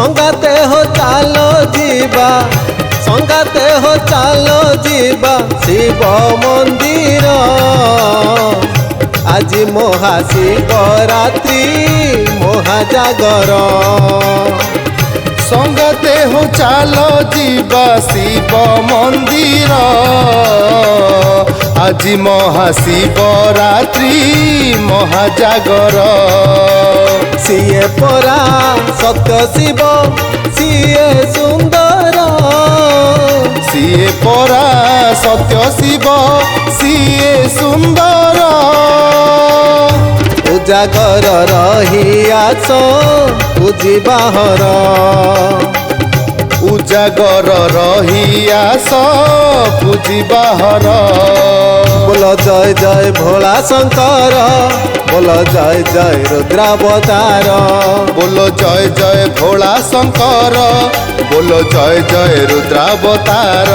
संगाते हो चालो जीवा संगाते हो चालो जीवा शिव मंदिर आज महाशिवरात्रि महाजागर संगाते हो चालो जीवा शिव मंदिर आज महाशिवरात्रि महाजागर सीए परा सत्य शिव सीए सुंदर सीए परा सत्य शिव सीए सुंदर उजागर रही आस बुझिबाहर उजागर रही आस बुझिबाहर बोल जय जय भोला शंकर बोल जय जय रुद्रावतार बोलो जय जय भोला शंकर बोलो जय जय रुद्रावतार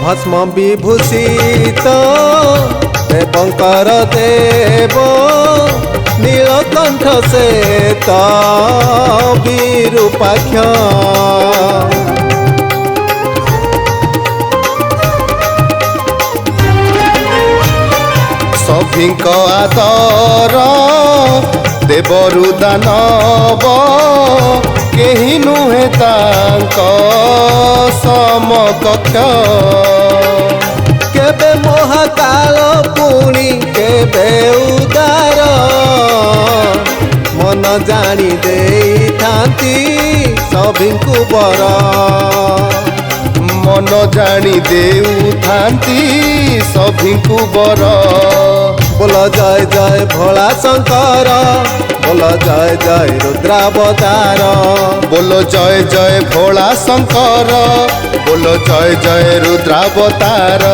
भस्म विभूषित देवंकर देव नीलकंठ से विरूपाक्ष सभिंक आदर देवरु दानव केही नुहे तांक समकक्ष केबे महाकाल पुणी केबे उदार मन जानी देइथांती सभिंकु बर मन जानी देउथांती सभिंकु बर बोल जय जय भोला शंकर बोल जय जय रुद्रावतार बोलो जय जय भोला शंकर बोलो जय जय रुद्रावतार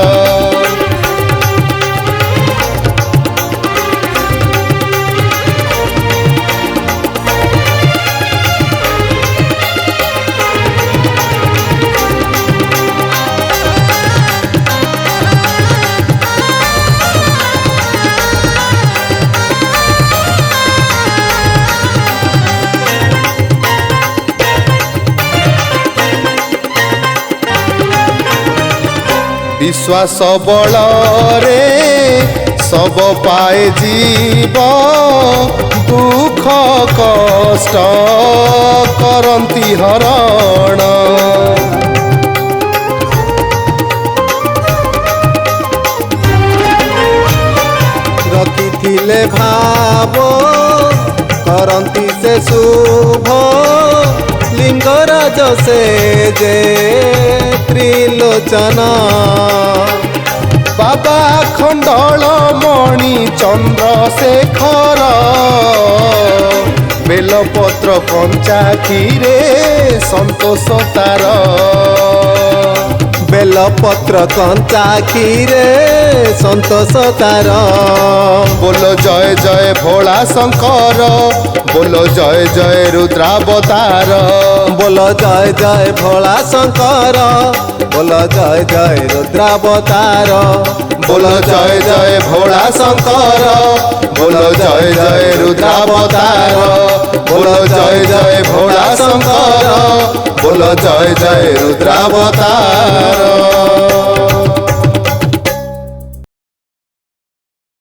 विश्वास बल रे सब पाए जीव दुख कष्ट करंती हरण रखिथिले भाव करंती से शुभ लिंगराज से जे त्रिलोचन बाबा खंडल मणि चंद्रशेखर बेलपत्र कंचा खीरे संतोष तार बेलपत्र कंचा खीरे संतोष तार बोलो जय जय भोला शंकर बोलो जय जय रुद्रावतार बोल जय जय भोला शंकर बोल जय जय रुद्रावतार बोलो जय जय भोला शंकर बोलो जय जय रुद्रावतार बोलो जय जय भोला शंकर बोलो जय जय रुद्रावतार।